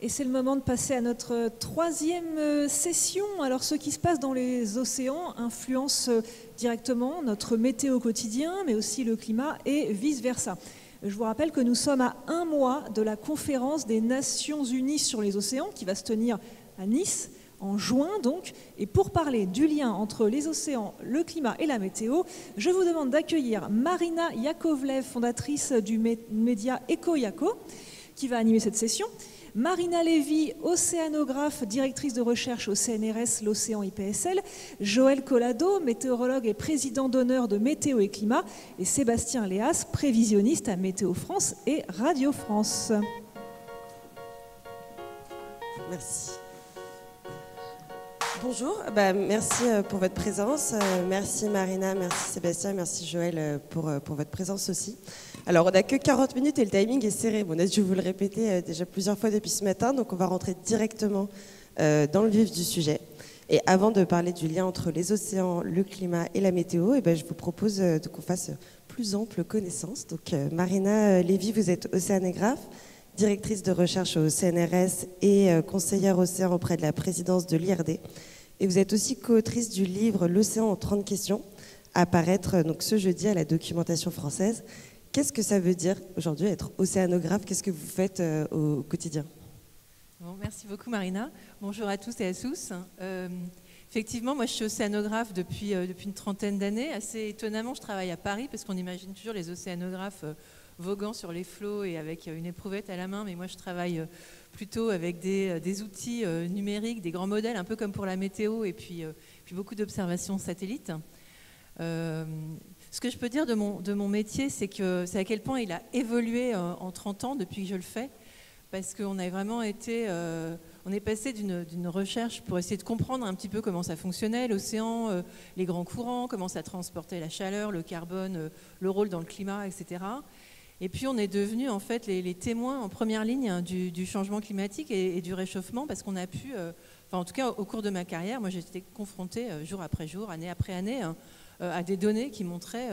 Et c'est le moment de passer à notre troisième session. Alors, ce qui se passe dans les océans influence directement notre météo quotidien, mais aussi le climat et vice-versa. Je vous rappelle que nous sommes à un mois de la conférence des Nations Unies sur les océans qui va se tenir à Nice en juin donc. Et pour parler du lien entre les océans, le climat et la météo, je vous demande d'accueillir Marina Yakovlev, fondatrice du média EcoYako, qui va animer cette session. Marina Lévy, océanographe, directrice de recherche au CNRS, l'Océan IPSL, Joël Collado, météorologue et président d'honneur de Météo et Climat, et Sébastien Léas, prévisionniste à Météo France et Radio France. Merci. Bonjour, merci pour votre présence. Merci Marina, merci Sébastien, merci Joël pour votre présence aussi. Alors, on n'a que 40 minutes et le timing est serré. Bon, on a dû vous le répéter déjà plusieurs fois depuis ce matin, donc on va rentrer directement dans le vif du sujet. Et avant de parler du lien entre les océans, le climat et la météo, je vous propose qu'on fasse plus ample connaissance. Donc, Marina Lévy, vous êtes océanographe, directrice de recherche au CNRS et conseillère océan auprès de la présidence de l'IRD. Et vous êtes aussi co-autrice du livre L'océan en 30 questions, à paraître donc, ce jeudi à la Documentation française. Qu'est-ce que ça veut dire aujourd'hui être océanographe? Qu'est-ce que vous faites au quotidien? Bon, merci beaucoup Marina. Bonjour à tous et à tous. Effectivement, moi je suis océanographe depuis une trentaine d'années. Assez étonnamment, je travaille à Paris parce qu'on imagine toujours les océanographes voguant sur les flots et avec une éprouvette à la main. Mais moi je travaille plutôt avec des outils numériques, des grands modèles, un peu comme pour la météo et puis beaucoup d'observations satellites. Ce que je peux dire de mon métier, c'est à quel point il a évolué en 30 ans depuis que je le fais, parce qu'on a vraiment été, on est passé d'une recherche pour essayer de comprendre un petit peu comment ça fonctionnait, l'océan, les grands courants, comment ça transportait la chaleur, le carbone, le rôle dans le climat, etc. Et puis on est devenu en fait les témoins en première ligne du changement climatique et du réchauffement, parce qu'on a pu, en tout cas au cours de ma carrière, moi j'ai été confrontée jour après jour, année après année, à des données qui montraient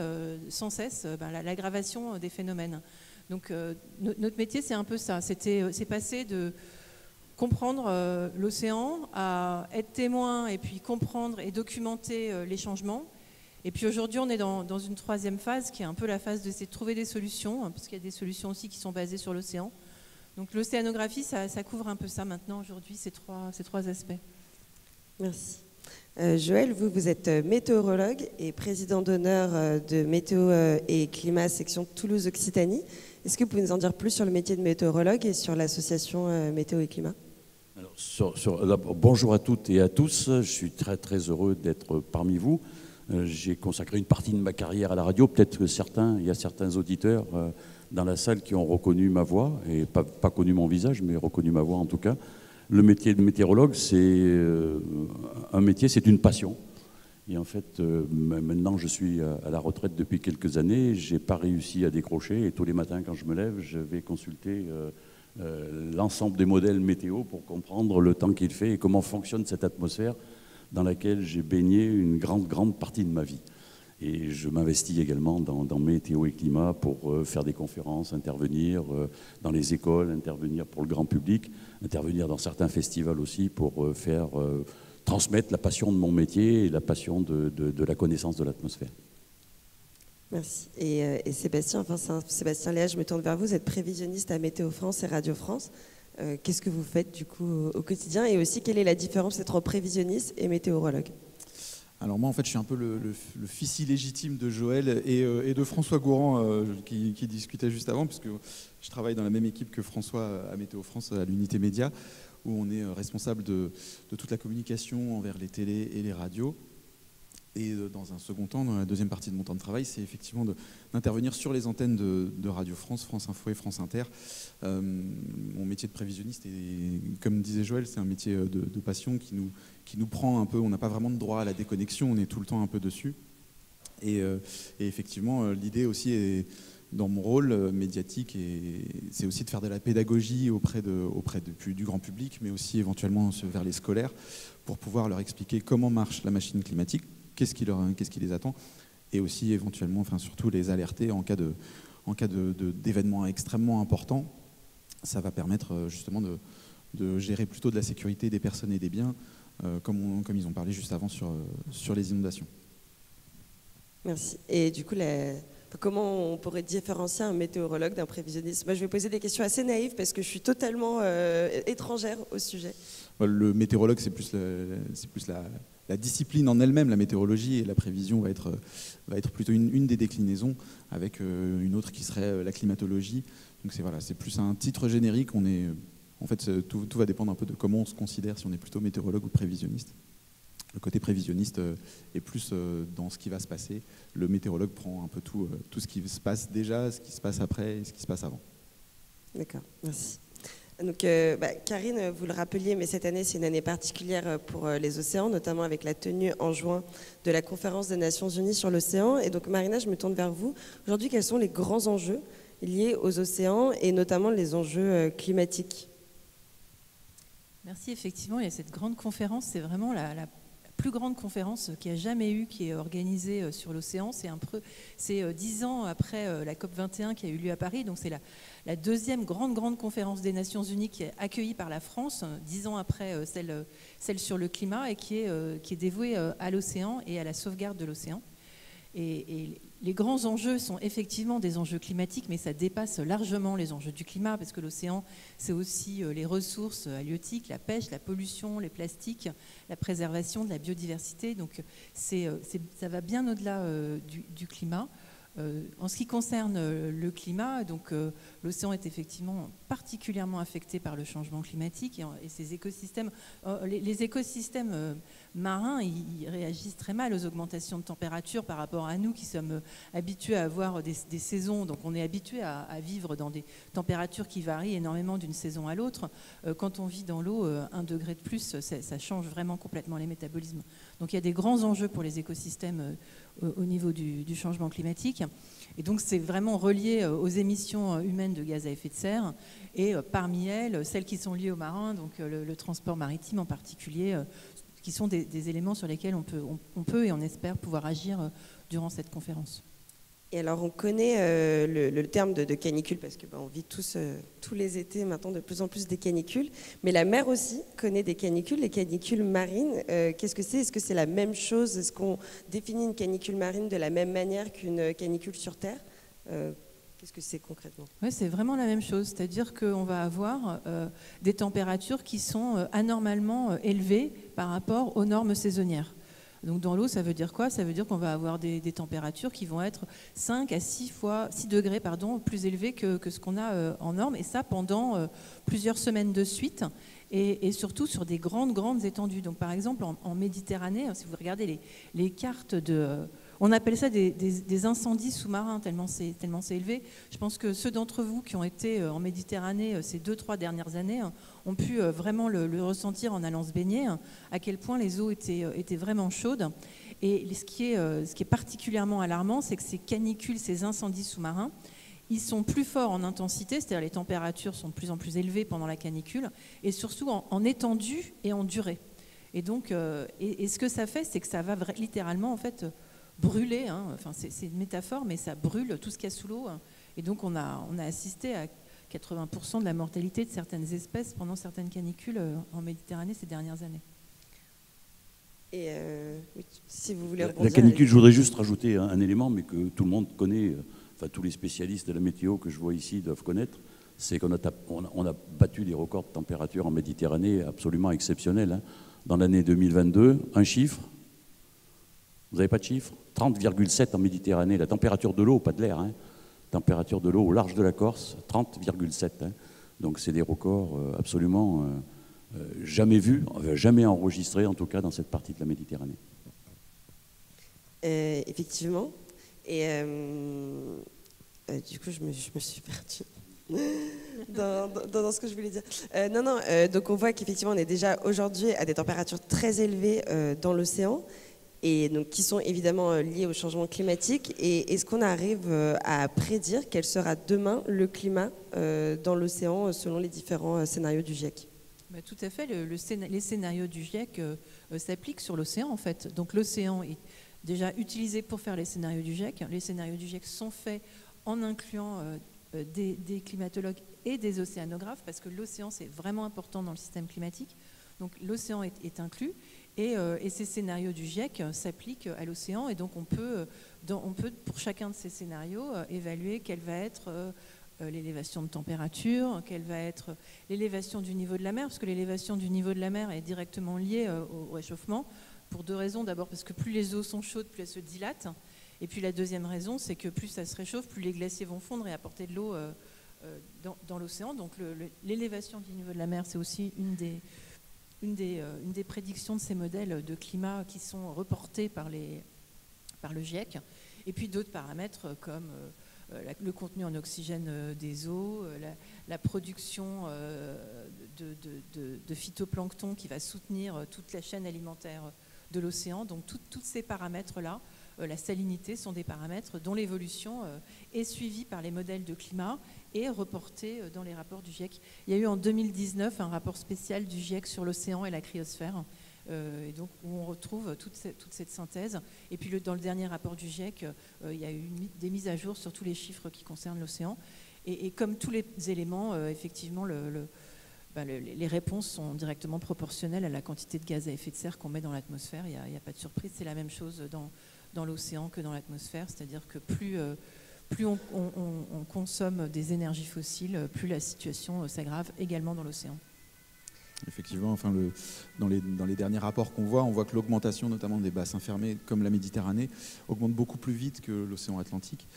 sans cesse l'aggravation des phénomènes. Donc notre métier, c'est un peu ça. C'est passé de comprendre l'océan à être témoin et puis comprendre et documenter les changements. Et puis aujourd'hui, on est dans une troisième phase qui est un peu la phase d'essayer de trouver des solutions, parce qu'il y a des solutions aussi qui sont basées sur l'océan. Donc l'océanographie, ça couvre un peu ça maintenant aujourd'hui, ces trois aspects. Merci. Joël, vous êtes météorologue et président d'honneur de Météo et Climat section Toulouse-Occitanie. Est-ce que vous pouvez nous en dire plus sur le métier de météorologue et sur l'association Météo et Climat? Alors, bonjour à toutes et à tous. Je suis très très heureux d'être parmi vous. J'ai consacré une partie de ma carrière à la radio. Peut-être que il y a certains auditeurs dans la salle qui ont reconnu ma voix, et pas connu mon visage, mais reconnu ma voix en tout cas. Le métier de météorologue, c'est un métier, c'est une passion. Et en fait, maintenant, je suis à la retraite depuis quelques années. Je n'ai pas réussi à décrocher. Et tous les matins, quand je me lève, je vais consulter l'ensemble des modèles météo pour comprendre le temps qu'il fait et comment fonctionne cette atmosphère dans laquelle j'ai baigné une grande partie de ma vie. Et je m'investis également dans Météo et Climat pour faire des conférences, intervenir dans les écoles, intervenir pour le grand public, intervenir dans certains festivals aussi pour transmettre la passion de mon métier et la passion de la connaissance de l'atmosphère. Merci. Et Sébastien Léas, je me tourne vers vous. Vous êtes prévisionniste à Météo France et Radio France. Qu'est-ce que vous faites du coup au quotidien? Et aussi, quelle est la différence entre prévisionniste et météorologue? Alors moi, en fait, je suis un peu le fils illégitime de Joël et de François Gourand qui discutait juste avant, puisque je travaille dans la même équipe que François à Météo France, à l'unité média, où on est responsable de toute la communication envers les télés et les radios. Et dans un second temps, dans la deuxième partie de mon temps de travail, c'est effectivement d'intervenir sur les antennes de Radio France, France Info et France Inter. Mon métier de prévisionniste, et comme disait Joël, c'est un métier de passion qui nous prend un peu. On n'a pas vraiment de droit à la déconnexion, on est tout le temps un peu dessus. Et effectivement, l'idée aussi est, dans mon rôle médiatique, c'est aussi de faire de la pédagogie auprès du grand public, mais aussi éventuellement vers les scolaires, pour pouvoir leur expliquer comment marche la machine climatique, qu'est-ce qui les attend, et aussi éventuellement, surtout les alerter en cas d'événements extrêmement importants. Ça va permettre justement de gérer plutôt de la sécurité des personnes et des biens, comme ils ont parlé juste avant sur les inondations. Merci. Et du coup, comment on pourrait différencier un météorologue d'un prévisionniste? Moi, je vais poser des questions assez naïves parce que je suis totalement étrangère au sujet. Le météorologue, c'est plus la discipline en elle-même, la météorologie, et la prévision va être plutôt une des déclinaisons, avec une autre qui serait la climatologie. Donc c'est plus un titre générique. En fait, tout va dépendre un peu de comment on se considère, si on est plutôt météorologue ou prévisionniste. Le côté prévisionniste est plus dans ce qui va se passer. Le météorologue prend un peu tout ce qui se passe déjà, ce qui se passe après et ce qui se passe avant. D'accord, merci. Donc, Karine, vous le rappeliez, mais cette année, c'est une année particulière pour les océans, notamment avec la tenue en juin de la conférence des Nations Unies sur l'océan. Et donc, Marina, je me tourne vers vous. Aujourd'hui, quels sont les grands enjeux liés aux océans et notamment les enjeux climatiques? Merci, effectivement, il y a cette grande conférence, c'est vraiment la plus grande conférence qu'il y a jamais eu, qui est organisée sur l'océan. C'est 10 ans après la COP21 qui a eu lieu à Paris, donc c'est la deuxième grande conférence des Nations Unies qui est accueillie par la France, 10 ans après celle sur le climat, et qui est dévouée à l'océan et à la sauvegarde de l'océan. Et les grands enjeux sont effectivement des enjeux climatiques, mais ça dépasse largement les enjeux du climat, parce que l'océan, c'est aussi les ressources halieutiques, la pêche, la pollution, les plastiques, la préservation de la biodiversité. Donc ça va bien au-delà du climat. En ce qui concerne le climat, donc l'océan est effectivement particulièrement affecté par le changement climatique et ces écosystèmes. Les écosystèmes marins, ils réagissent très mal aux augmentations de température par rapport à nous qui sommes habitués à avoir des saisons. Donc on est habitué à vivre dans des températures qui varient énormément d'une saison à l'autre. Quand on vit dans l'eau, 1 degré de plus, ça change vraiment complètement les métabolismes. Donc il y a des grands enjeux pour les écosystèmes au niveau du changement climatique. Et donc c'est vraiment relié aux émissions humaines de gaz à effet de serre, et parmi elles, celles qui sont liées aux marins, donc le transport maritime en particulier, qui sont des éléments sur lesquels on peut et on espère pouvoir agir durant cette conférence. Et alors on connaît le terme de canicule, parce qu'on vit tous les étés maintenant de plus en plus des canicules, mais la mer aussi connaît des canicules, les canicules marines. Qu'est-ce que c'est? Est-ce que c'est la même chose? Est-ce qu'on définit une canicule marine de la même manière qu'une canicule sur Terre? Qu'est-ce que c'est concrètement? Oui, c'est vraiment la même chose, c'est-à-dire qu'on va avoir des températures qui sont anormalement élevées par rapport aux normes saisonnières. Donc dans l'eau, ça veut dire quoi? Ça veut dire qu'on va avoir des températures qui vont être 5 à 6 degrés plus élevées que ce qu'on a en norme, et ça pendant plusieurs semaines de suite, et surtout sur des grandes étendues. Donc par exemple en Méditerranée, si vous regardez les cartes on appelle ça des incendies sous-marins, tellement c'est élevé. Je pense que ceux d'entre vous qui ont été en Méditerranée ces 2-3 dernières années ont pu vraiment le ressentir en allant se baigner, à quel point les eaux étaient vraiment chaudes. Et ce qui est particulièrement alarmant, c'est que ces canicules, ces incendies sous-marins, ils sont plus forts en intensité, c'est-à-dire les températures sont de plus en plus élevées pendant la canicule, et surtout en étendue et en durée. Et donc, et ce que ça fait, c'est que ça va littéralement en fait brûler, enfin c'est une métaphore, mais ça brûle tout ce qu'il y a sous l'eau. Et donc on a assisté à 80% de la mortalité de certaines espèces pendant certaines canicules en Méditerranée ces dernières années. Et oui, si vous voulez rebondir, la canicule, je voudrais juste rajouter un élément, mais que tout le monde connaît, enfin tous les spécialistes de la météo que je vois ici doivent connaître, c'est qu'on a battu des records de température en Méditerranée absolument exceptionnels. Dans l'année 2022, un chiffre, vous n'avez pas de chiffre? 30,7 en Méditerranée, la température de l'eau, pas de l'air, température de l'eau au large de la Corse, 30,7. Donc c'est des records absolument jamais vus, jamais enregistrés en tout cas dans cette partie de la Méditerranée. Effectivement. Et du coup, je me suis perdue dans ce que je voulais dire. Donc on voit qu'effectivement, on est déjà aujourd'hui à des températures très élevées dans l'océan, et donc qui sont évidemment liées au changement climatique. Et est-ce qu'on arrive à prédire quel sera demain le climat dans l'océan selon les différents scénarios du GIEC? Tout à fait, les scénarios du GIEC s'appliquent sur l'océan en fait. Donc l'océan est déjà utilisé pour faire les scénarios du GIEC. Les scénarios du GIEC sont faits en incluant des climatologues et des océanographes, parce que l'océan, c'est vraiment important dans le système climatique. Donc l'océan est inclus, et ces scénarios du GIEC s'appliquent à l'océan, et donc on peut, pour chacun de ces scénarios, évaluer quelle va être l'élévation de température, quelle va être l'élévation du niveau de la mer, parce que l'élévation du niveau de la mer est directement liée au réchauffement, pour deux raisons. D'abord parce que plus les eaux sont chaudes, plus elles se dilatent, et puis la deuxième raison, c'est que plus ça se réchauffe, plus les glaciers vont fondre et apporter de l'eau dans l'océan. Donc l'élévation du niveau de la mer, c'est aussi une des prédictions de ces modèles de climat qui sont reportés par le GIEC. Et puis d'autres paramètres comme le contenu en oxygène des eaux, la production de phytoplancton qui va soutenir toute la chaîne alimentaire de l'océan. Donc tous ces paramètres-là, la salinité, sont des paramètres dont l'évolution est suivie par les modèles de climat et reportée dans les rapports du GIEC. Il y a eu en 2019 un rapport spécial du GIEC sur l'océan et la cryosphère, et donc où on retrouve toute cette synthèse. Et puis dans le dernier rapport du GIEC, il y a eu des mises à jour sur tous les chiffres qui concernent l'océan. Et comme tous les éléments, effectivement, les réponses sont directement proportionnelles à la quantité de gaz à effet de serre qu'on met dans l'atmosphère. Il n'y a pas de surprise, c'est la même chose dans l'océan que dans l'atmosphère, c'est-à-dire que plus on consomme des énergies fossiles, plus la situation s'aggrave également dans l'océan. Effectivement, enfin dans les derniers rapports qu'on voit, on voit que l'augmentation notamment des bassins fermés comme la Méditerranée augmente beaucoup plus vite que l'océan Atlantique,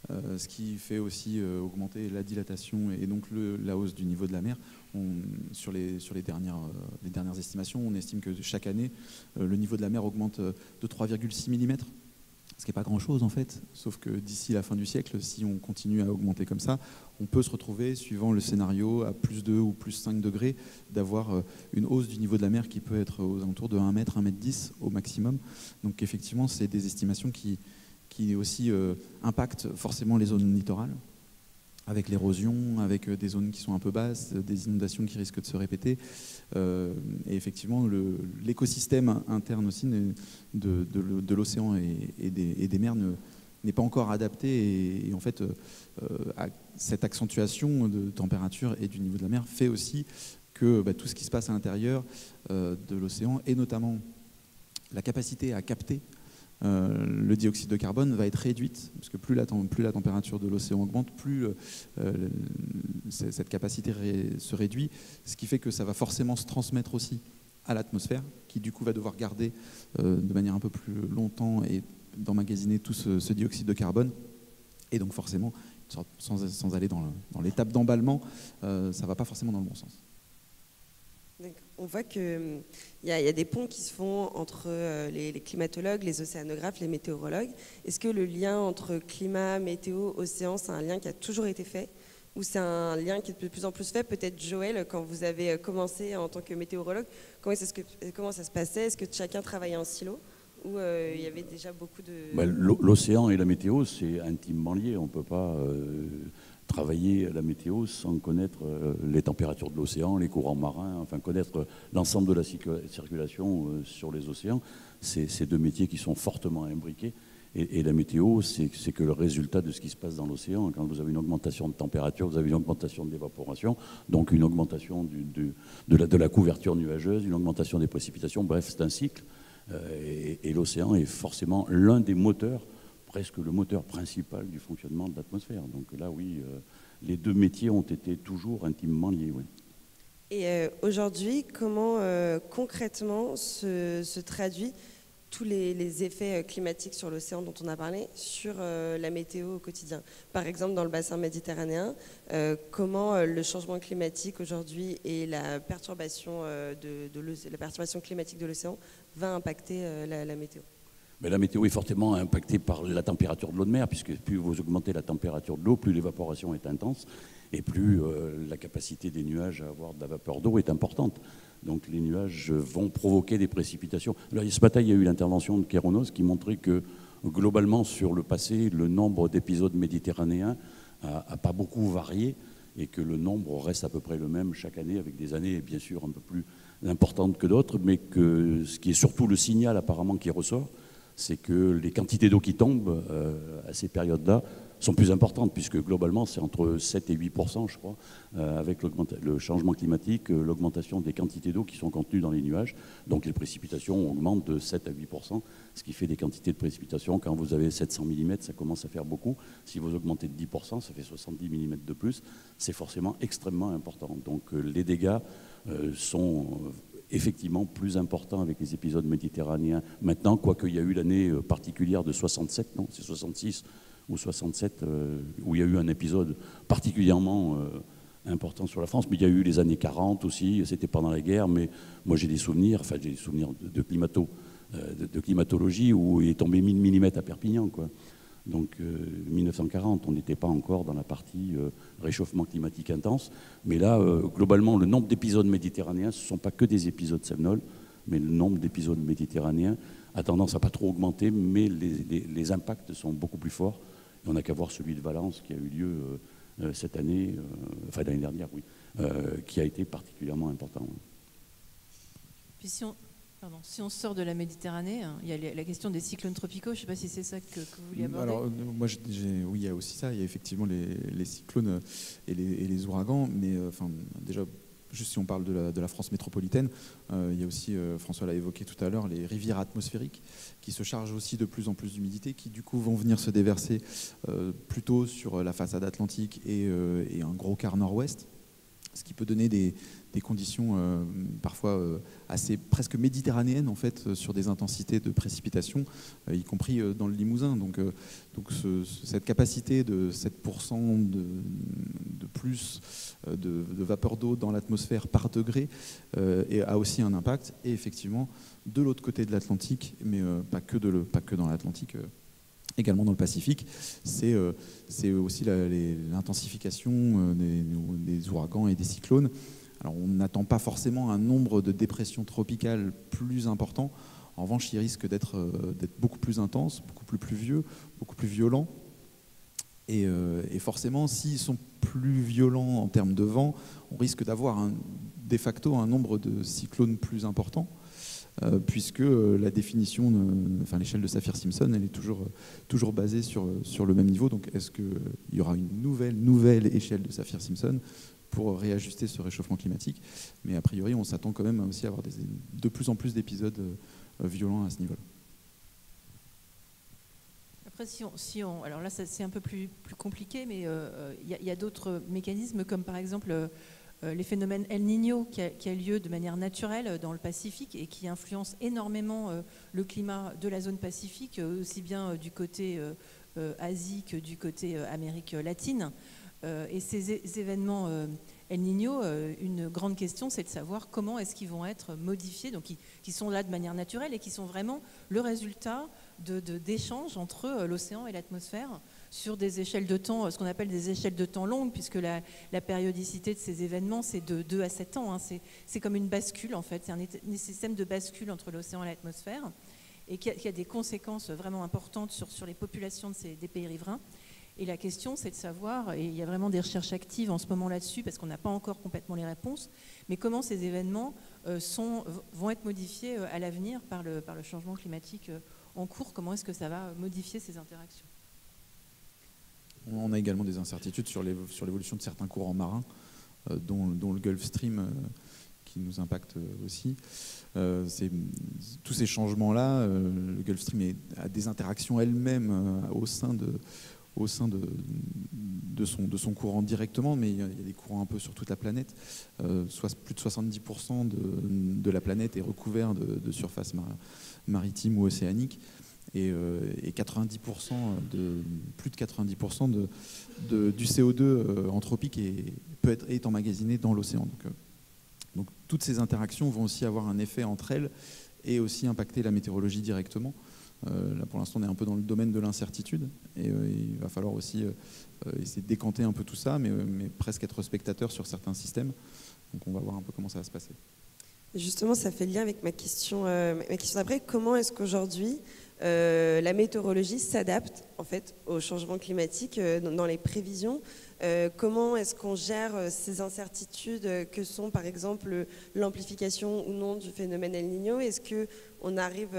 ce qui fait aussi augmenter la dilatation et donc la hausse du niveau de la mer. Sur les dernières estimations, on estime que chaque année, le niveau de la mer augmente de 3,6 mm. Ce qui n'est pas grand-chose en fait, sauf que d'ici la fin du siècle, si on continue à augmenter comme ça, on peut se retrouver, suivant le scénario, à plus 2 ou plus 5 degrés, d'avoir une hausse du niveau de la mer qui peut être aux alentours de 1 mètre, 1 mètre 10 au maximum. Donc effectivement, c'est des estimations qui aussi impactent forcément les zones littorales, avec l'érosion, avec des zones qui sont un peu basses, des inondations qui risquent de se répéter. Et effectivement, l'écosystème interne aussi de l'océan et des mers n'est pas encore adapté. Et en fait, cette accentuation de température et du niveau de la mer fait aussi que tout ce qui se passe à l'intérieur de l'océan, et notamment la capacité à capter le dioxyde de carbone, va être réduite, parce que plus la température de l'océan augmente, plus cette capacité se réduit, ce qui fait que ça va forcément se transmettre aussi à l'atmosphère, qui du coup va devoir garder de manière un peu plus longtemps et d'emmagasiner tout ce dioxyde de carbone. Et donc forcément, sans aller dans l'étape d'emballement, ça ne va pas forcément dans le bon sens. On voit qu'il y a des ponts qui se font entre les climatologues, les océanographes, les météorologues. Est-ce que le lien entre climat, météo, océan, c'est un lien qui a toujours été fait, ou c'est un lien qui est de plus en plus fait? Peut-être Joël, quand vous avez commencé en tant que météorologue, comment ça se passait? Est-ce que chacun travaillait en silo, ou il y avait déjà beaucoup de... L'océan et la météo, c'est intimement lié. On ne peut pas travailler la météo sans connaître les températures de l'océan, les courants marins, enfin connaître l'ensemble de la circulation sur les océans. C'est ces deux métiers qui sont fortement imbriqués. Et la météo, c'est que le résultat de ce qui se passe dans l'océan. Quand vous avez une augmentation de température, vous avez une augmentation de l'évaporation, donc une augmentation de la couverture nuageuse, une augmentation des précipitations. Bref, c'est un cycle. Et l'océan est forcément l'un des moteurs, presque le moteur principal du fonctionnement de l'atmosphère. Donc là, oui, les deux métiers ont été toujours intimement liés. Oui. Et aujourd'hui, comment concrètement se traduit tous les effets climatiques sur l'océan dont on a parlé sur la météo au quotidien? Par exemple, dans le bassin méditerranéen, comment le changement climatique aujourd'hui et la perturbation climatique de l'océan va impacter la météo? Mais la météo est fortement impactée par la température de l'eau de mer, puisque plus vous augmentez la température de l'eau, plus l'évaporation est intense, et plus la capacité des nuages à avoir de la vapeur d'eau est importante. Donc les nuages vont provoquer des précipitations. Alors, ce matin, il y a eu l'intervention de Kéronos qui montrait que globalement, sur le passé, le nombre d'épisodes méditerranéens n'a pas beaucoup varié, et que le nombre reste à peu près le même chaque année, avec des années bien sûr un peu plus importantes que d'autres, mais que ce qui est surtout le signal apparemment qui ressort, c'est que les quantités d'eau qui tombent à ces périodes-là sont plus importantes, puisque globalement, c'est entre 7 et 8%, je crois, avec le changement climatique, l'augmentation des quantités d'eau qui sont contenues dans les nuages. Donc les précipitations augmentent de 7 à 8%, ce qui fait des quantités de précipitations. Quand vous avez 700 mm, ça commence à faire beaucoup. Si vous augmentez de 10%, ça fait 70 mm de plus. C'est forcément extrêmement important. Donc les dégâts sont effectivement plus importants avec les épisodes méditerranéens. Maintenant, quoique il y a eu l'année particulière de 67, non, c'est 66 ou 67, où il y a eu un épisode particulièrement important sur la France, mais il y a eu les années 40 aussi, c'était pendant la guerre, mais moi j'ai des souvenirs de climatologie où il est tombé 1000 mm à Perpignan, quoi. Donc 1940, on n'était pas encore dans la partie réchauffement climatique intense, mais là, globalement, le nombre d'épisodes méditerranéens, ce ne sont pas que des épisodes Cévenol, mais le nombre d'épisodes méditerranéens a tendance à pas trop augmenter, mais les impacts sont beaucoup plus forts. Et on n'a qu'à voir celui de Valence qui a eu lieu cette année, enfin l'année dernière, oui, qui a été particulièrement important. Puis si on sort de la Méditerranée, hein, il y a la question des cyclones tropicaux. Je ne sais pas si c'est ça que vous vouliez aborder. Alors, moi, oui, il y a aussi ça. Il y a effectivement les cyclones et les ouragans. Mais déjà, juste si on parle de la France métropolitaine, il y a aussi, François l'a évoqué tout à l'heure, les rivières atmosphériques qui se chargent aussi de plus en plus d'humidité, qui du coup vont venir se déverser plutôt sur la façade atlantique et un gros quart nord-ouest, ce qui peut donner des conditions parfois assez presque méditerranéennes en fait, sur des intensités de précipitation, y compris dans le Limousin. Donc cette capacité de 7% de plus de vapeur d'eau dans l'atmosphère par degré a aussi un impact. Et effectivement, de l'autre côté de l'Atlantique, mais pas que dans l'Atlantique, également dans le Pacifique, c'est aussi l'intensification des ouragans et des cyclones. Alors on n'attend pas forcément un nombre de dépressions tropicales plus important. En revanche, ils risquent d'être beaucoup plus intenses, beaucoup plus pluvieux, beaucoup plus violents. Et forcément, s'ils sont plus violents en termes de vent, on risque d'avoir de facto un nombre de cyclones plus important. Puisque la définition, l'échelle de Saffir-Simpson, elle est toujours basée sur le même niveau. Donc, est-ce qu'il y aura une nouvelle échelle de Saffir-Simpson pour réajuster ce réchauffement climatique? Mais a priori, on s'attend quand même aussi à avoir de plus en plus d'épisodes violents à ce niveau-là. Après, alors là, c'est un peu plus compliqué, mais il y a d'autres mécanismes, comme par exemple les phénomènes El Niño qui a lieu de manière naturelle dans le Pacifique et qui influence énormément le climat de la zone Pacifique, aussi bien du côté Asie que du côté Amérique latine. Et ces événements El Niño, une grande question, c'est de savoir comment est-ce qu'ils vont être modifiés, donc qui sont là de manière naturelle et qui sont vraiment le résultat d'échanges entre l'océan et l'atmosphère sur des échelles de temps, ce qu'on appelle des échelles de temps longues, puisque la périodicité de ces événements, c'est de 2 à 7 ans. Hein. C'est comme une bascule, en fait. C'est un système de bascule entre l'océan et l'atmosphère, et qui a des conséquences vraiment importantes sur les populations des pays riverains. Et la question, c'est de savoir, et il y a vraiment des recherches actives en ce moment là-dessus, parce qu'on n'a pas encore complètement les réponses, mais comment ces événements vont être modifiés à l'avenir par le changement climatique en cours. Comment est-ce que ça va modifier ces interactions? On a également des incertitudes sur l'évolution de certains courants marins, dont le Gulf Stream, qui nous impacte aussi. Tous ces changements-là, le Gulf Stream a des interactions elles-mêmes au sein de son courant directement, mais il y a des courants un peu sur toute la planète. Plus de 70% de la planète est recouvert de surface maritime ou océanique. Et 90%, plus de 90% du CO2 anthropique est emmagasiné dans l'océan. Donc toutes ces interactions vont aussi avoir un effet entre elles et aussi impacter la météorologie directement. Là, pour l'instant, on est un peu dans le domaine de l'incertitude et il va falloir aussi essayer de décanter un peu tout ça, mais presque être spectateur sur certains systèmes. Donc on va voir un peu comment ça va se passer. Justement, ça fait lien avec ma question d'après. Comment est-ce qu'aujourd'hui la météorologie s'adapte en fait au changement climatique dans les prévisions? Comment est-ce qu'on gère ces incertitudes que sont par exemple l'amplification ou non du phénomène El Niño? Est-ce qu'on arrive,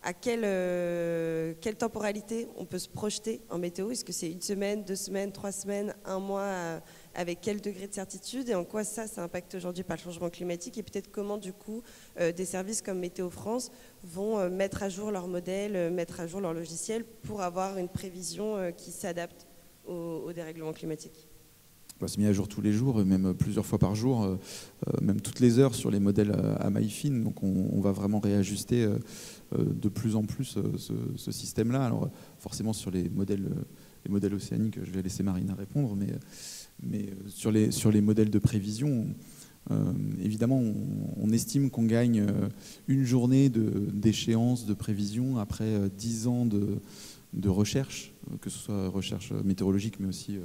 à quelle temporalité on peut se projeter en météo? Est-ce que c'est 1 semaine, 2 semaines, 3 semaines, 1 mois? Avec quel degré de certitude et en quoi ça impacte aujourd'hui par le changement climatique? Et peut-être comment, du coup, des services comme Météo France vont mettre à jour leur modèle, mettre à jour leur logiciel pour avoir une prévision qui s'adapte au dérèglement climatique? C'est mis à jour tous les jours, même plusieurs fois par jour, même toutes les heures sur les modèles à maille fine. Donc on va vraiment réajuster de plus en plus ce système-là. Alors forcément sur les modèles océaniques, je vais laisser Marina répondre, mais sur les modèles de prévision, évidemment on estime qu'on gagne une journée d'échéance de prévision après 10 ans de recherche, que ce soit recherche météorologique, mais aussi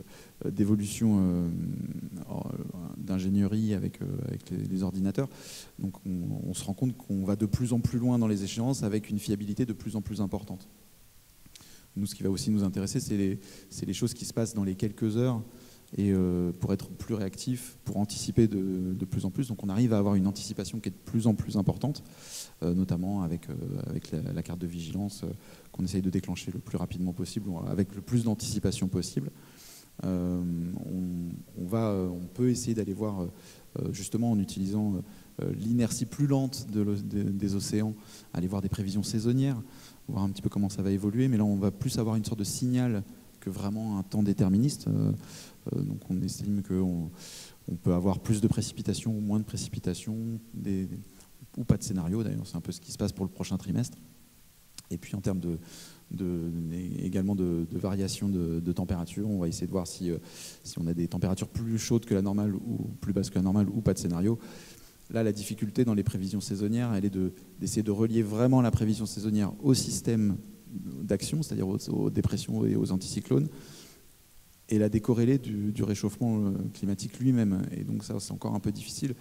d'évolution d'ingénierie avec les ordinateurs. Donc on se rend compte qu'on va de plus en plus loin dans les échéances avec une fiabilité de plus en plus importante. Nous, ce qui va aussi nous intéresser, c'est les choses qui se passent dans les quelques heures, et pour être plus réactif, pour anticiper de plus en plus. Donc on arrive à avoir une anticipation qui est de plus en plus importante, notamment avec la carte de vigilance qu'on essaye de déclencher le plus rapidement possible, avec le plus d'anticipation possible. On peut essayer d'aller voir, justement en utilisant l'inertie plus lente des océans, aller voir des prévisions saisonnières, voir un petit peu comment ça va évoluer, mais là on va plus avoir une sorte de signal que vraiment un temps déterministe. Donc on estime qu'on peut avoir plus de précipitations ou moins de précipitations, ou pas de scénario d'ailleurs, c'est un peu ce qui se passe pour le prochain trimestre. Et puis en termes également de variation de température, on va essayer de voir si on a des températures plus chaudes que la normale ou plus basses que la normale, ou pas de scénario. Là, la difficulté dans les prévisions saisonnières, elle est d'essayer de relier vraiment la prévision saisonnière au système d'action, c'est-à-dire aux dépressions et aux anticyclones, et la décorréler du réchauffement climatique lui-même. Et donc ça, c'est encore un peu difficile.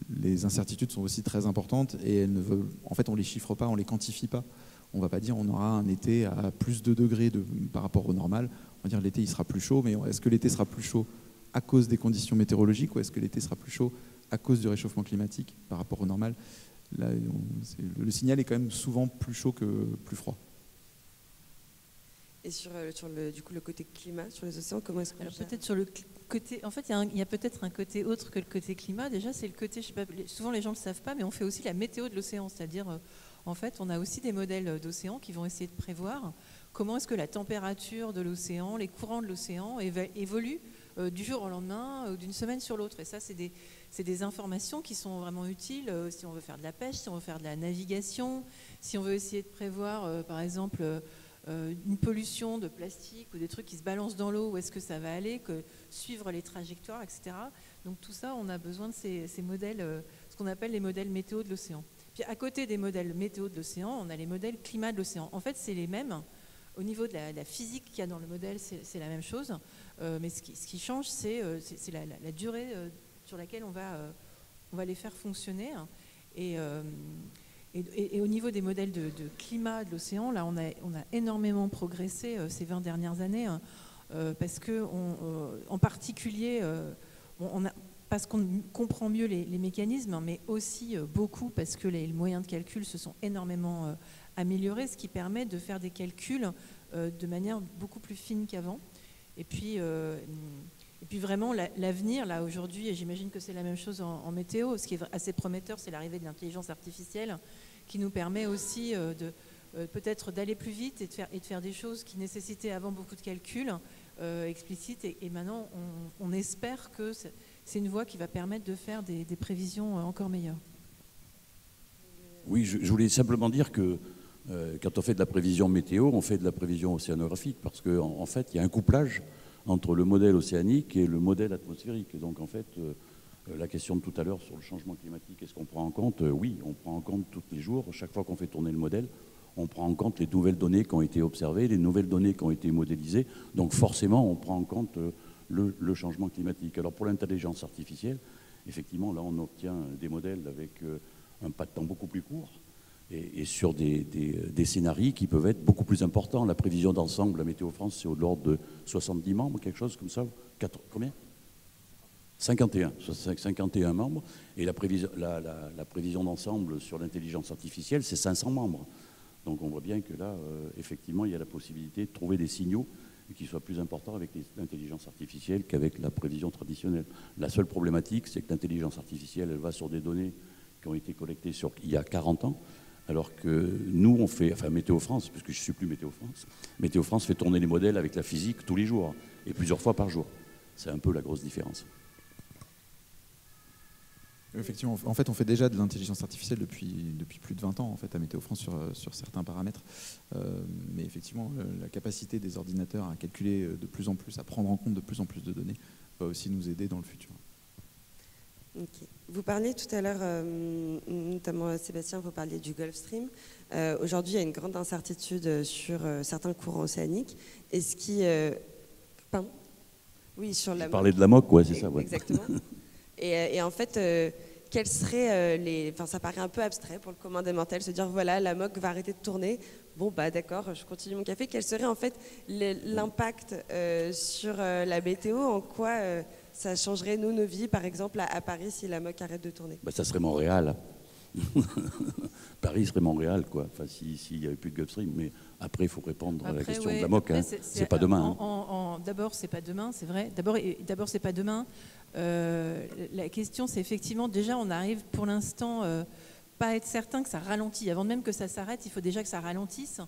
Les incertitudes sont aussi très importantes, et en fait, on ne les chiffre pas, on ne les quantifie pas. On ne va pas dire on aura un été à plus de degrés par rapport au normal. On va dire l'été, il sera plus chaud, mais est-ce que l'été sera plus chaud à cause des conditions météorologiques, ou est-ce que l'été sera plus chaud à cause du réchauffement climatique par rapport au normal? Là, le signal est quand même souvent plus chaud que plus froid. Et du coup, le côté climat, sur les océans, comment est-ce qu'on gère? Peut-être sur le côté, en fait, il y a peut-être un côté autre que le côté climat. Déjà, c'est le côté, je sais pas, souvent les gens ne le savent pas, mais on fait aussi la météo de l'océan, c'est-à-dire, en fait, on a aussi des modèles d'océan qui vont essayer de prévoir comment est-ce que la température de l'océan, les courants de l'océan évoluent du jour au lendemain ou d'une semaine sur l'autre. Et ça, c'est des informations qui sont vraiment utiles si on veut faire de la pêche, si on veut faire de la navigation, si on veut essayer de prévoir, par exemple, une pollution de plastique ou des trucs qui se balancent dans l'eau, où est-ce que ça va aller, suivre les trajectoires, etc. Donc tout ça, on a besoin de ces modèles, ce qu'on appelle les modèles météo de l'océan. Puis à côté des modèles météo de l'océan, on a les modèles climat de l'océan. En fait, c'est les mêmes. Au niveau de la physique qu'il y a dans le modèle, c'est la même chose. Mais ce qui change, c'est la durée sur laquelle on va les faire fonctionner. Et au niveau des modèles de climat de l'océan, là, on a énormément progressé ces 20 dernières années, parce que, en particulier, parce qu'on comprend mieux les mécanismes, mais aussi beaucoup parce que les moyens de calcul se sont énormément améliorés, ce qui permet de faire des calculs de manière beaucoup plus fine qu'avant. Et puis vraiment, l'avenir, là, aujourd'hui, et j'imagine que c'est la même chose en météo, ce qui est assez prometteur, c'est l'arrivée de l'intelligence artificielle, qui nous permet aussi peut-être d'aller plus vite et de faire des choses qui nécessitaient avant beaucoup de calculs explicites. Et maintenant, on espère que c'est une voie qui va permettre de faire des prévisions encore meilleures. Oui, je voulais simplement dire que quand on fait de la prévision météo, on fait de la prévision océanographique, parce qu'en fait, il y a un couplage entre le modèle océanique et le modèle atmosphérique. Et donc, en fait, la question de tout à l'heure sur le changement climatique, est-ce qu'on prend en compte? Oui, on prend en compte tous les jours. Chaque fois qu'on fait tourner le modèle, on prend en compte les nouvelles données qui ont été observées, les nouvelles données qui ont été modélisées. Donc, forcément, on prend en compte le changement climatique. Alors, pour l'intelligence artificielle, effectivement, là, on obtient des modèles avec un pas de temps beaucoup plus court, et sur des scénarios qui peuvent être beaucoup plus importants. La prévision d'ensemble, la Météo France, c'est au-delà de 70 membres, quelque chose comme ça. Combien 51 membres. Et la prévision d'ensemble sur l'intelligence artificielle, c'est 500 membres. Donc on voit bien que là, effectivement, il y a la possibilité de trouver des signaux qui soient plus importants avec l'intelligence artificielle qu'avec la prévision traditionnelle. La seule problématique, c'est que l'intelligence artificielle, elle va sur des données qui ont été collectées il y a 40 ans, alors que nous, on fait, enfin Météo France, puisque je ne suis plus Météo France fait tourner les modèles avec la physique tous les jours, et plusieurs fois par jour. C'est un peu la grosse différence. Effectivement, en fait, on fait déjà de l'intelligence artificielle depuis plus de 20 ans en fait, à Météo France sur certains paramètres. Mais effectivement, la capacité des ordinateurs à calculer de plus en plus, à prendre en compte de plus en plus de données, va aussi nous aider dans le futur. Okay. Vous parliez tout à l'heure, notamment Sébastien, vous parliez du Gulf Stream. Aujourd'hui, il y a une grande incertitude sur certains courants océaniques. Est-ce qui... pardon ? Oui, sur la... Vous parlez de la MOC, ouais, c'est ça. Ouais. Exactement. Et en fait, quels seraient les... Enfin, ça paraît un peu abstrait pour le commun des mortels, se dire, voilà, la MOC va arrêter de tourner. Bon, bah d'accord, je continue mon café. Quel serait en fait l'impact sur la météo? En quoi ça changerait, nous, nos vies, par exemple, à Paris, si la MOC arrête de tourner? Bah, ça serait Montréal. Paris serait Montréal, quoi. Enfin, s'il n'y avait plus de Gulf Stream. Mais après, il faut répondre à la question de la MOC. Après, c'est pas demain. D'abord, c'est pas demain, c'est vrai. D'abord, c'est pas demain. La question, c'est effectivement, déjà, on arrive pour l'instant pas à être certain que ça ralentit. Avant même que ça s'arrête, il faut déjà que ça ralentisse.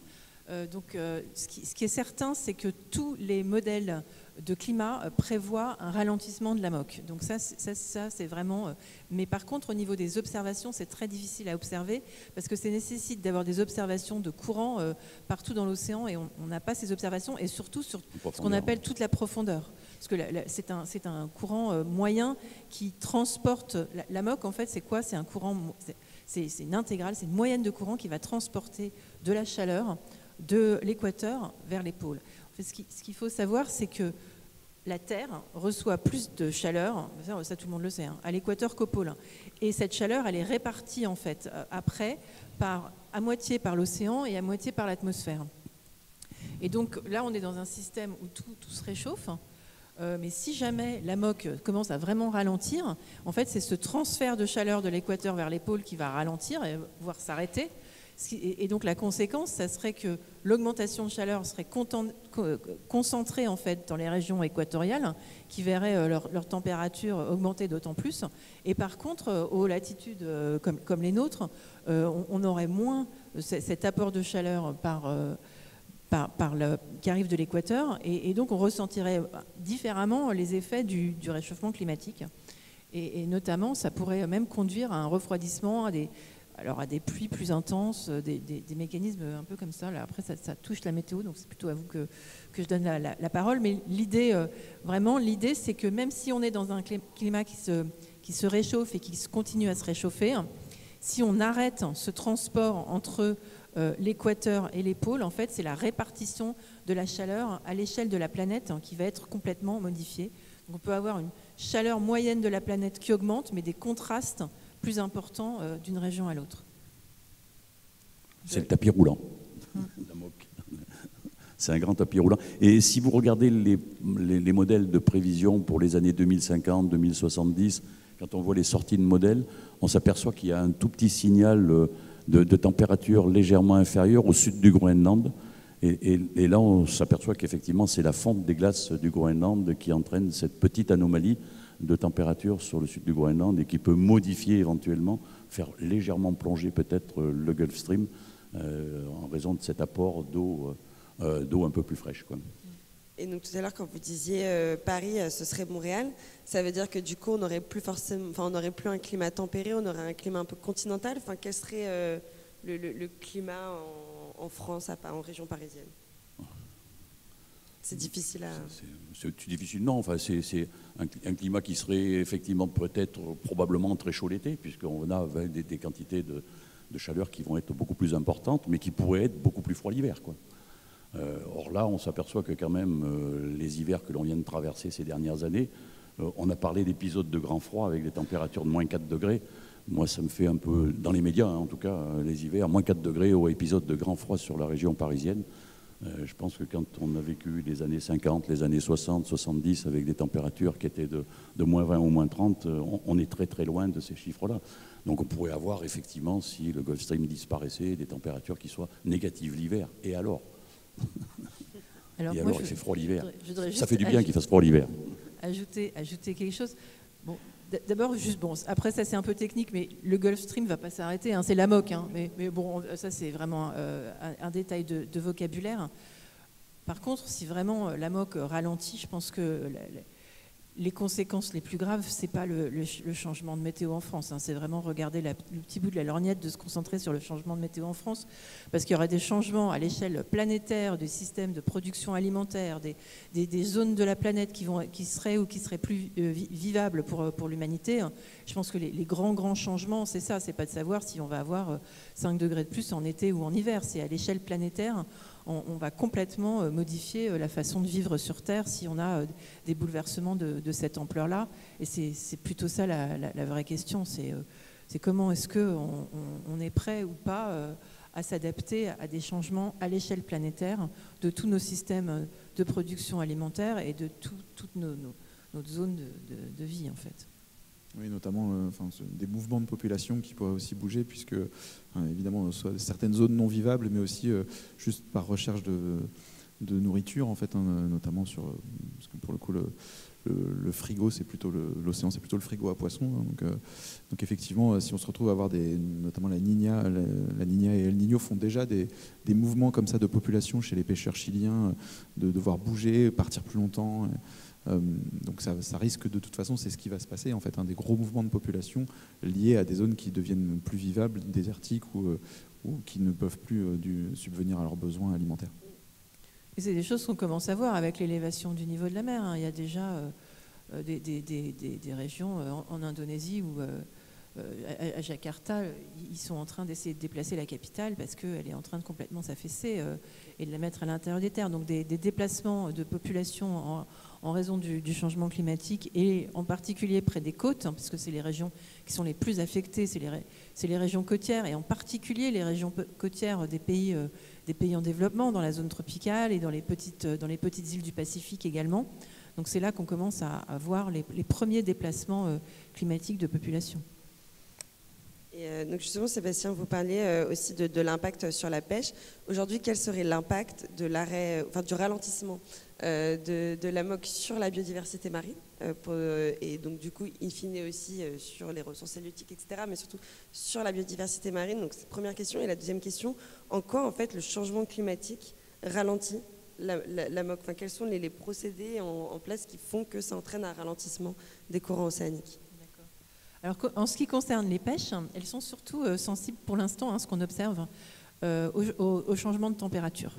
Ce qui est certain, c'est que tous les modèles de climat prévoient un ralentissement de la MOC. Donc ça c'est vraiment... Mais par contre, au niveau des observations, c'est très difficile à observer parce que ça nécessite d'avoir des observations de courant partout dans l'océan et on n'a pas ces observations et surtout sur ce qu'on appelle toute la profondeur. Parce que c'est un courant moyen qui transporte... La MOC, en fait, c'est quoi? C'est un courant... C'est une intégrale, c'est une moyenne de courant qui va transporter de la chaleur de l'équateur vers les pôles. En fait, ce qu'il faut savoir, c'est que la Terre reçoit plus de chaleur, ça tout le monde le sait, à l'équateur qu'au pôle. Et cette chaleur, elle est répartie en fait après à moitié par l'océan et à moitié par l'atmosphère. Et donc là, on est dans un système où tout se réchauffe. Mais si jamais la MOC commence à vraiment ralentir, en fait, c'est ce transfert de chaleur de l'équateur vers les pôles qui va ralentir et voire s'arrêter. Et donc la conséquence, ça serait que l'augmentation de chaleur serait concentrée en fait dans les régions équatoriales, qui verraient leur température augmenter d'autant plus. Et par contre, aux latitudes comme les nôtres, on aurait moins cet apport de chaleur qui arrive de l'équateur, et donc on ressentirait différemment les effets du réchauffement climatique. Et notamment, ça pourrait même conduire à un refroidissement, à des pluies plus intenses, des mécanismes un peu comme ça. Là, après, ça touche la météo, donc c'est plutôt à vous que je donne la parole. Mais l'idée, c'est que même si on est dans un climat qui se réchauffe et qui continue à se réchauffer, si on arrête ce transport entre l'équateur et les pôles, en fait, c'est la répartition de la chaleur à l'échelle de la planète qui va être complètement modifiée. Donc, on peut avoir une chaleur moyenne de la planète qui augmente, mais des contrastes plus importants d'une région à l'autre. C'est le tapis roulant. La MOC. C'est un grand tapis roulant. Et si vous regardez les modèles de prévision pour les années 2050, 2070, quand on voit les sorties de modèles, on s'aperçoit qu'il y a un tout petit signal de température légèrement inférieure au sud du Groenland. Et là, on s'aperçoit qu'effectivement, c'est la fonte des glaces du Groenland qui entraîne cette petite anomalie de température sur le sud du Groenland et qui peut modifier éventuellement, faire légèrement plonger peut-être le Gulf Stream en raison de cet apport d'eau un peu plus fraîche, quoi. Et donc tout à l'heure, quand vous disiez Paris, ce serait Montréal, ça veut dire que du coup, on n'aurait plus un climat tempéré, on aurait un climat un peu continental. Enfin, quel serait le climat en France, en région parisienne? C'est difficile à... C'est difficile, non. Enfin, c'est un climat qui serait effectivement peut-être probablement très chaud l'été, puisqu'on a des quantités de chaleur qui vont être beaucoup plus importantes, mais qui pourraient être beaucoup plus froid l'hiver, quoi. Or là, on s'aperçoit que quand même, les hivers que l'on vient de traverser ces dernières années, on a parlé d'épisodes de grand froid avec des températures de moins 4 degrés. Moi, ça me fait un peu, dans les médias en tout cas, les hivers, moins 4 degrés au épisode de grand froid sur la région parisienne. Je pense que quand on a vécu les années 50, les années 60, 70, avec des températures qui étaient de moins 20 ou moins 30, on est très très loin de ces chiffres-là. Donc on pourrait avoir effectivement, si le Gulf Stream disparaissait, des températures qui soient négatives l'hiver. Et alors il fait froid l'hiver. Ça fait du bien qu'il fasse froid l'hiver. Ajouter quelque chose. Bon, d'abord, juste, bon, après ça c'est un peu technique, mais le Gulf Stream ne va pas s'arrêter, hein, c'est l'AMOC, hein, mais bon, ça c'est vraiment un détail de vocabulaire. Par contre, si vraiment l'AMOC ralentit, je pense que les conséquences les plus graves, ce n'est pas le changement de météo en France, hein, c'est vraiment regarder le petit bout de la lorgnette, de se concentrer sur le changement de météo en France, parce qu'il y aurait des changements à l'échelle planétaire, des systèmes de production alimentaire, des zones de la planète qui seraient plus vivables pour l'humanité. Je pense que les grands changements, c'est ça, c'est pas de savoir si on va avoir 5 degrés de plus en été ou en hiver, c'est à l'échelle planétaire. On va complètement modifier la façon de vivre sur Terre si on a des bouleversements de cette ampleur-là. Et c'est plutôt ça la vraie question, c'est comment est-ce qu'on est prêt ou pas à s'adapter à des changements à l'échelle planétaire de tous nos systèmes de production alimentaire et de toutes notre zone de vie, en fait. Oui, notamment des mouvements de population qui pourraient aussi bouger, puisque évidemment, soit certaines zones non vivables, mais aussi juste par recherche de nourriture, en fait, notamment parce que pour le coup, le frigo, c'est plutôt l'océan, c'est plutôt le frigo à poissons. Donc effectivement, si on se retrouve à avoir notamment la Niña et El Niño font déjà des mouvements comme ça de population chez les pêcheurs chiliens, de devoir bouger, partir plus longtemps. Donc ça risque de toute façon, c'est ce qui va se passer en fait, des gros mouvements de population liés à des zones qui deviennent plus vivables, désertiques ou qui ne peuvent plus subvenir à leurs besoins alimentaires. Et c'est des choses qu'on commence à voir avec l'élévation du niveau de la mer, hein. Il y a déjà des régions en Indonésie où à Jakarta, ils sont en train d'essayer de déplacer la capitale parce qu'elle est en train de complètement s'affaisser et de la mettre à l'intérieur des terres. Donc des déplacements de population en raison du changement climatique et en particulier près des côtes, hein, parce que c'est les régions qui sont les plus affectées, c'est les régions côtières et en particulier les régions côtières des pays en développement, dans la zone tropicale et dans les petites îles du Pacifique également. Donc c'est là qu'on commence à voir les premiers déplacements climatiques de population. Et donc justement, Sébastien, vous parliez aussi de l'impact sur la pêche. Aujourd'hui, quel serait l'impact de du ralentissement de l'AMOC sur la biodiversité marine et donc du coup, in fine aussi sur les ressources halieutiques, etc., mais surtout sur la biodiversité marine. Donc c'est la première question. Et la deuxième question, en quoi en fait le changement climatique ralentit l'AMOC, quels sont les procédés en place qui font que ça entraîne un ralentissement des courants océaniques? Alors, en ce qui concerne les pêches, elles sont surtout sensibles pour l'instant, hein, ce qu'on observe, au changement de température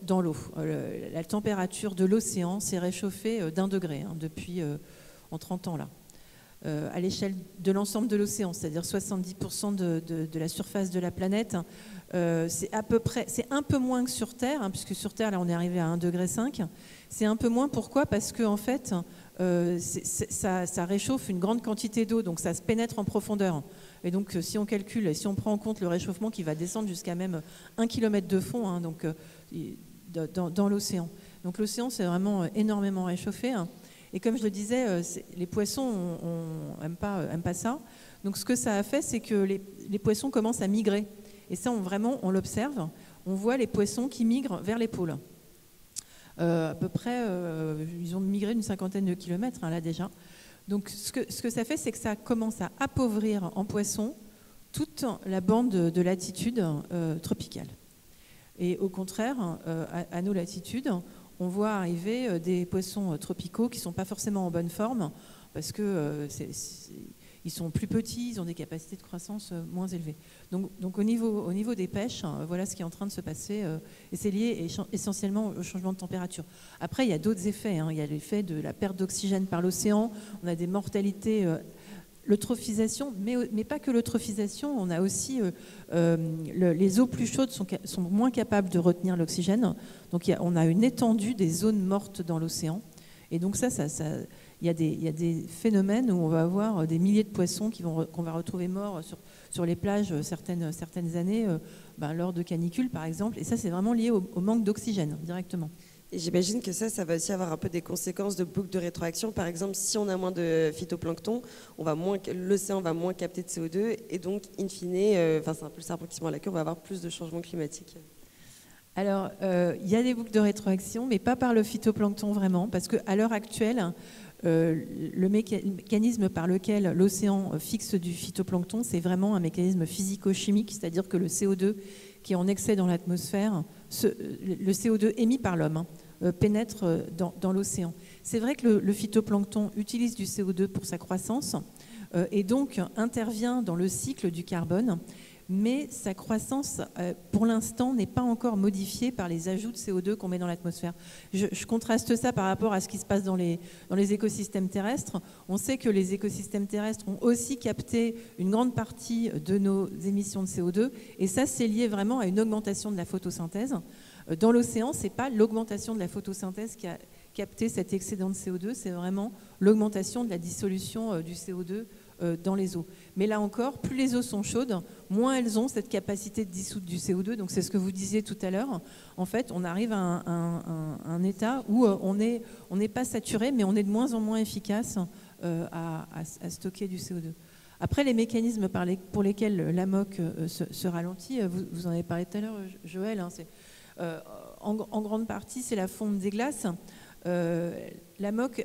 dans l'eau. La température de l'océan s'est réchauffée d'1 degré depuis en 30 ans là. À l'échelle de l'ensemble de l'océan, c'est-à-dire 70% de la surface de la planète. C'est un peu moins que sur Terre, hein, puisque sur Terre, là, on est arrivé à 1,5 degré. C'est un peu moins, pourquoi ? Parce que en fait, ça réchauffe une grande quantité d'eau, donc ça se pénètre en profondeur. Et donc, si on calcule, si on prend en compte le réchauffement qui va descendre jusqu'à même 1 km de fond, hein, donc, dans l'océan. Donc l'océan, c'est vraiment énormément réchauffé. Hein. Et comme je le disais, les poissons n'aiment pas ça. Donc ce que ça a fait, c'est que les poissons commencent à migrer. Et ça, on l'observe. On voit les poissons qui migrent vers les pôles. À peu près, ils ont migré d'une 50aine de kilomètres, hein, là déjà. Donc ce que ça fait, c'est que ça commence à appauvrir en poissons toute la bande de latitude tropicale. Et au contraire, à nos latitudes, on voit arriver des poissons tropicaux qui ne sont pas forcément en bonne forme parce qu'ils sont plus petits, ils ont des capacités de croissance moins élevées. Donc au niveau des pêches, voilà ce qui est en train de se passer et c'est lié essentiellement au changement de température. Après, il y a d'autres effets. Hein. Il y a l'effet de la perte d'oxygène par l'océan, on a des mortalités... L'eutrophisation, mais pas que l'eutrophisation, on a aussi les eaux plus chaudes sont moins capables de retenir l'oxygène. Donc on a une étendue des zones mortes dans l'océan. Et donc il y a des phénomènes où on va avoir des milliers de poissons qu'on va retrouver morts sur les plages certaines années, lors de canicules par exemple. Et ça, c'est vraiment lié au manque d'oxygène directement. Et j'imagine que ça va aussi avoir un peu des conséquences de boucle de rétroaction. Par exemple, si on a moins de phytoplancton, l'océan va moins capter de CO2 et donc, in fine, c'est un peu le serpent qui se mord la queue, on va avoir plus de changements climatiques. Alors, il y a des boucles de rétroaction, mais pas par le phytoplancton vraiment, parce qu'à l'heure actuelle, le mécanisme par lequel l'océan fixe du phytoplancton, c'est vraiment un mécanisme physico-chimique, c'est-à-dire que le CO2 qui est en excès dans l'atmosphère, le CO2 émis par l'homme, pénètre dans l'océan. C'est vrai que le phytoplancton utilise du CO2 pour sa croissance et donc intervient dans le cycle du carbone, mais sa croissance, pour l'instant, n'est pas encore modifiée par les ajouts de CO2 qu'on met dans l'atmosphère. Je contraste ça par rapport à ce qui se passe dans les écosystèmes terrestres. On sait que les écosystèmes terrestres ont aussi capté une grande partie de nos émissions de CO2, et ça, c'est lié vraiment à une augmentation de la photosynthèse. Dans l'océan, ce n'est pas l'augmentation de la photosynthèse qui a capté cet excédent de CO2, c'est vraiment l'augmentation de la dissolution du CO2 dans les eaux. Mais là encore, plus les eaux sont chaudes, moins elles ont cette capacité de dissoudre du CO2. Donc c'est ce que vous disiez tout à l'heure. En fait, on arrive à un état où on n'est pas saturé, mais on est de moins en moins efficace à stocker du CO2. Après, les mécanismes pour lesquels l'AMOC se ralentit, vous en avez parlé tout à l'heure, Joël, en grande partie, c'est la fonte des glaces. L'AMOC,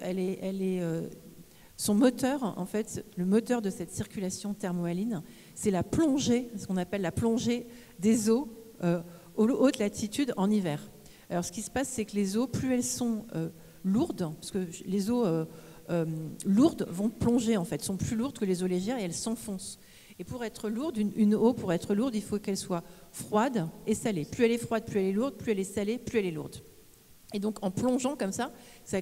son moteur, en fait, le moteur de cette circulation thermohaline, c'est la plongée, ce qu'on appelle la plongée des eaux aux hautes latitudes en hiver. Alors, ce qui se passe, c'est que les eaux, plus elles sont lourdes, parce que les eaux lourdes vont plonger, en fait, sont plus lourdes que les eaux légères et elles s'enfoncent. Et pour être lourde, une eau, pour être lourde, il faut qu'elle soit froide et salée. Plus elle est froide, plus elle est lourde, plus elle est salée, plus elle est lourde. Et donc, en plongeant comme ça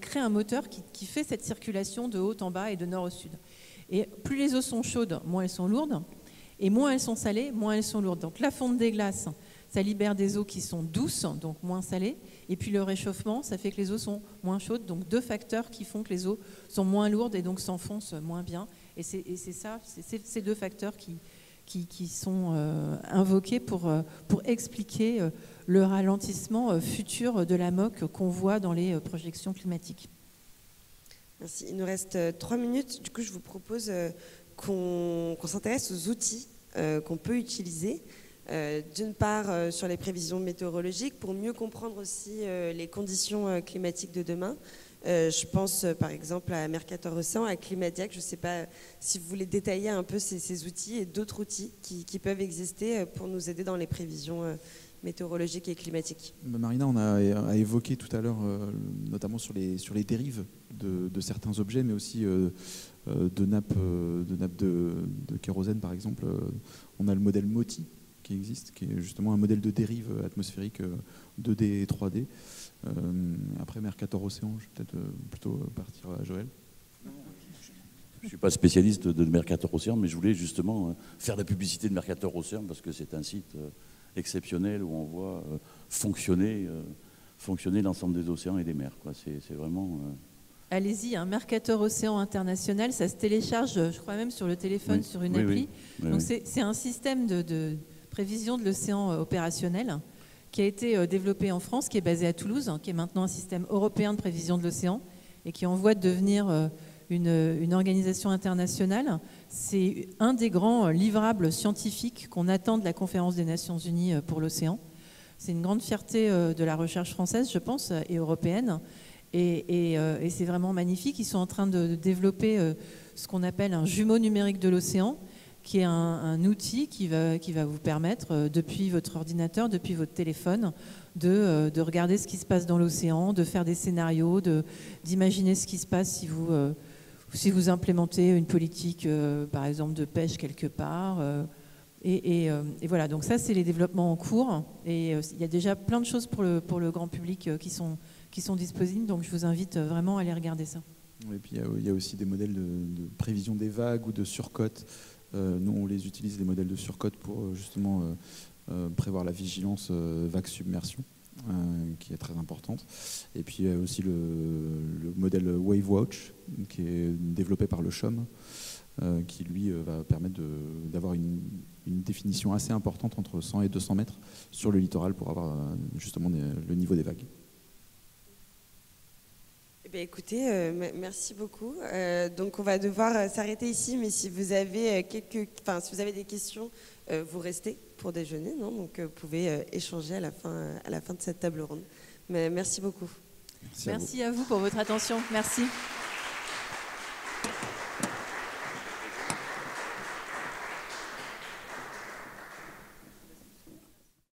crée un moteur qui fait cette circulation de haut en bas et de nord au sud. Et plus les eaux sont chaudes, moins elles sont lourdes. Et moins elles sont salées, moins elles sont lourdes. Donc, la fonte des glaces, ça libère des eaux qui sont douces, donc moins salées. Et puis, le réchauffement, ça fait que les eaux sont moins chaudes. Donc, deux facteurs qui font que les eaux sont moins lourdes et donc s'enfoncent moins bien. Et c'est ces deux facteurs qui sont invoqués pour expliquer le ralentissement futur de l'AMOC qu'on voit dans les projections climatiques. Merci. Il nous reste 3 minutes. Du coup, je vous propose qu'on s'intéresse aux outils qu'on peut utiliser. D'une part, sur les prévisions météorologiques, pour mieux comprendre aussi les conditions climatiques de demain. Je pense par exemple à Mercator Océan, à Climadiac. Je ne sais pas si vous voulez détailler un peu ces outils et d'autres outils qui peuvent exister pour nous aider dans les prévisions météorologiques et climatiques. Marina, on a évoqué tout à l'heure, notamment sur les dérives de certains objets, mais aussi de nappes de kérosène, par exemple. On a le modèle MOTI qui existe, qui est justement un modèle de dérive atmosphérique 2D et 3D. Après Mercator Océan, je vais peut-être plutôt partir à Joël. Je ne suis pas spécialiste de Mercator Océan, mais je voulais justement faire la publicité de Mercator Océan parce que c'est un site exceptionnel où on voit fonctionner l'ensemble des océans et des mers. C'est vraiment... Allez-y, Mercator Océan International, ça se télécharge, je crois même sur le téléphone, oui, sur une oui, appli. Oui. Donc c'est un système de prévision de l'océan opérationnel qui a été développé en France, qui est basé à Toulouse, qui est maintenant un système européen de prévision de l'océan et qui est en voie de devenir une organisation internationale. C'est un des grands livrables scientifiques qu'on attend de la conférence des Nations Unies pour l'océan. C'est une grande fierté de la recherche française, je pense, et européenne. Et c'est vraiment magnifique. Ils sont en train de développer ce qu'on appelle un jumeau numérique de l'océan, qui est un outil qui va vous permettre, depuis votre ordinateur, depuis votre téléphone, de regarder ce qui se passe dans l'océan, de faire des scénarios, d'imaginer ce qui se passe si vous implémentez une politique, par exemple, de pêche quelque part. Et voilà, donc ça, c'est les développements en cours. Et il y a déjà plein de choses pour le grand public qui sont disponibles. Donc je vous invite vraiment à aller regarder ça. Et puis il y a aussi des modèles de prévision des vagues ou de surcote. Nous, on les utilise, les modèles de surcote, pour justement prévoir la vigilance vague submersion. qui est très importante. Et puis aussi le modèle WaveWatch, qui est développé par le CHOM, qui lui va permettre d'avoir une définition assez importante entre 100 et 200 mètres sur le littoral pour avoir justement le niveau des vagues. Écoutez, merci beaucoup. Donc on va devoir s'arrêter ici, mais si vous avez si vous avez des questions, vous restez pour déjeuner, non? Donc vous pouvez échanger à la fin de cette table ronde. Mais merci beaucoup. Merci à vous pour votre attention. Merci.